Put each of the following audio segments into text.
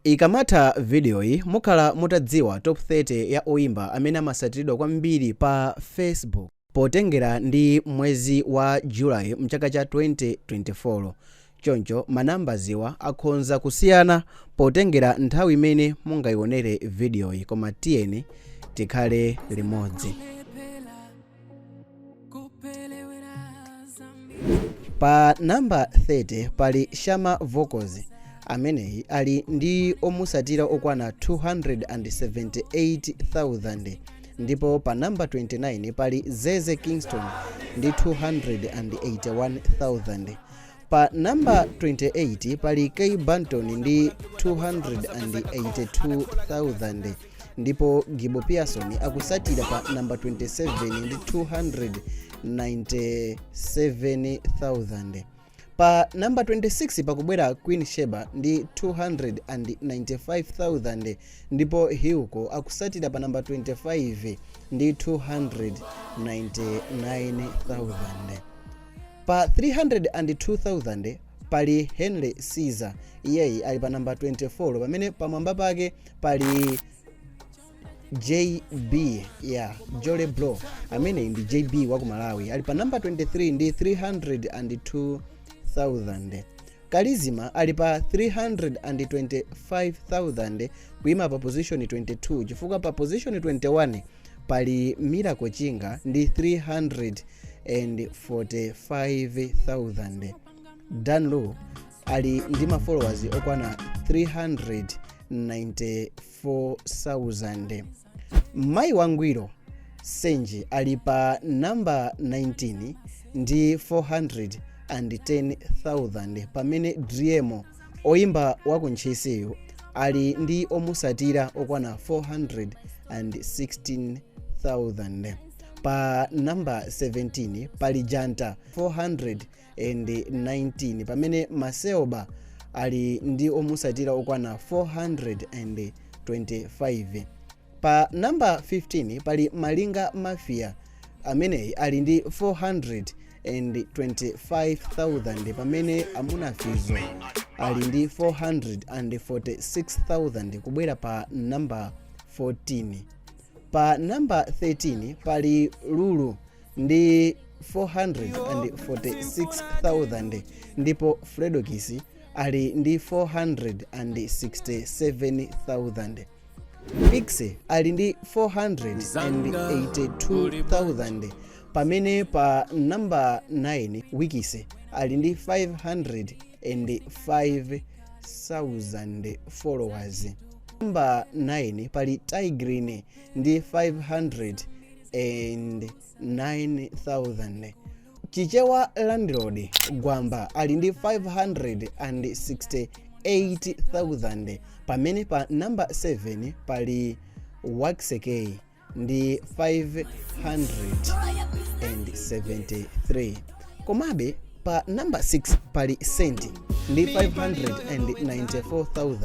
Ikamatha video iyi mukhala mutadziwa top 30 ya oyimba amene amasatiridwa kwambiri pa Facebook potengera ndi mwezi wa July mchaka cha 2024. Choncho manambaziwa akhonza kusiyana potengera nthawi imene mungayionere video iyi, koma tiyeni tikhale limodzi. Pa namba 30 pali Shama Vocals ameneyi ali ndi omusatira okwana 278,000, ndipo pa namba 29 pali Zeze Kingston ndi 281,000. Pa namba 28 pali K Banton ndi 282,000, ndipo Gibo Pearson akusatira pa namba 27 ndi 297,000. Pa namba 26 pakubwera Queen Sheba ndi 295,000, ndipo Hyuko akusatira pa namba 25 ndi 299,000. Pa 302,000 pali Henry Caesar, iyeyi ali pa namba 24, pamene pamwamba pake pali JB Jole Blow amene ndi JB wa ku Malawi ali pa namba 23 ndi 302,000. Kalizima ali pa 325,000 kuyima pa position 22, chifukwa pa position 21 pali Miracle Chinga ndi 345,000. Danlo ali ndi ma followers okwana 394,000. Mai Wangwiro Senji ali pa namba 19 ndi 410,000, pamene Driemo oyimba wakuntchisiyu ali ndi omusatira okwana 416,000. Pa namba 17 pali Janta 419, pamene Maseoba ali ndi omusatira okwana 425. Pa namba 15 pali Malinga Mafia ameneyi ali ndi 425,000, pamene Amuna Fizo ali ndi 446,000 kubwera pa namba 14. Pa namba 13 pali Lulu ndi 446,000, ndipo Fredokis ali ndi 467,000. Pixie ali ndi 482,000, pamene pa namba 9 Wikise ali ndi 505,000 followers. Namba 9 pali Tigrine ndi 509,000. Chichewa Landlord Gwamba ali ndi 568,000, pamene pa namba 7 pali Waxekey ndi 573. Komabe pa namba 6 pali Senti ndi 594,000.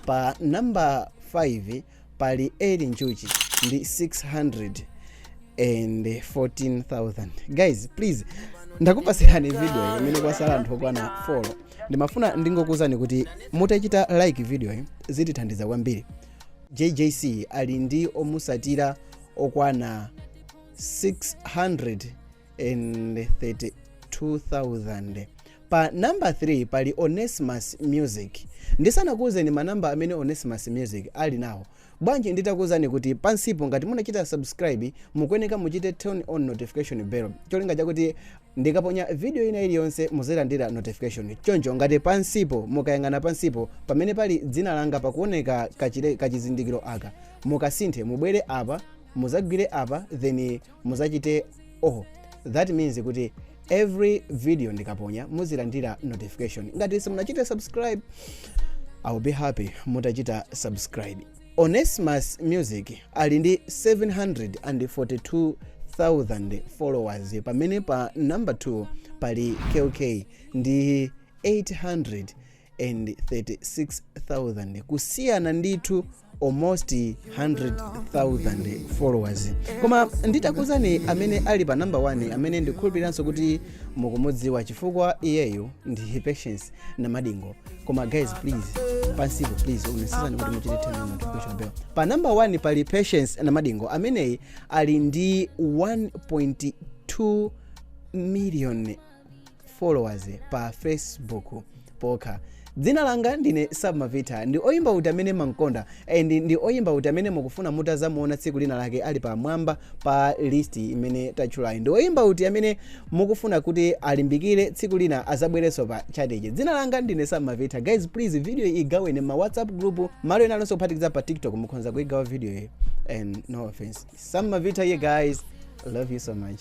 Pa namba 5 pali Eli Nchuchi ndi 614,000. Guys, please ndakupasirani video imene kwasala anthu okwana 4. Ndimafuna ndingokuwuzani kuti mutachita like video iyi zitithandiza kwambiri. JJC ali ndi omusatira okwana 632,000. Pa namba 3 pali Onesimus Music. Ndisanakuwuzeni manamba amene Onesimus Music ali nawo, bwanji nditakuwuzani kuti pansipo ngati munachita subscribe mukuyeneka muchite turn on notification bell, cholinga chakuti ndikaponya video ina iliyonse muzilandira notification. Choncho ngati pansipo mukayang'ana pansipo pamene pali dzina langa pakuoneka kachizindikiro aka, mukasinthe mubwere apa, muzagwire apa, then muzachite oho. That means kuti every video ndikaponya muzilandira notification. Ngati simunachita subscribe, I'll be happy mutachita subscribe. Onesimus Music ali ndi 742,000 followers, pamene pa number 2 pali KK ndi 836,000. Kusiyana ndithu almost 100,000 followers. Koma nditakuzani amene ali pa number 1 amene ndikhulupiriranso kuti mukumudziwa chifukwa iyeyo ndi Patience Namadingo. Koma guys please pansipo please unesizani kuti muchite notification bell. Pa number 1 pali Patience Namadingo amene ali ndi 1.2 million followers pa Facebook pokha. Dzina langa ndine Submavita, ndi oyimba uti amene mankonda and ndi oyimba uti amene mukufuna mutazamuona tsiku lina lake ali pamwamba pa list imene tachulayi. Ndi oyimba uti amene mukufuna kuti alimbikire tsiku lina azabwereso pa chateche. Dzina langa ndine Submavita. Guys please video igaweni ma WhatsApp group malo enalonso kuphatikiza pa TikTok mukhonza kuigawa video and no offense. Submavita here guys. I love you so much.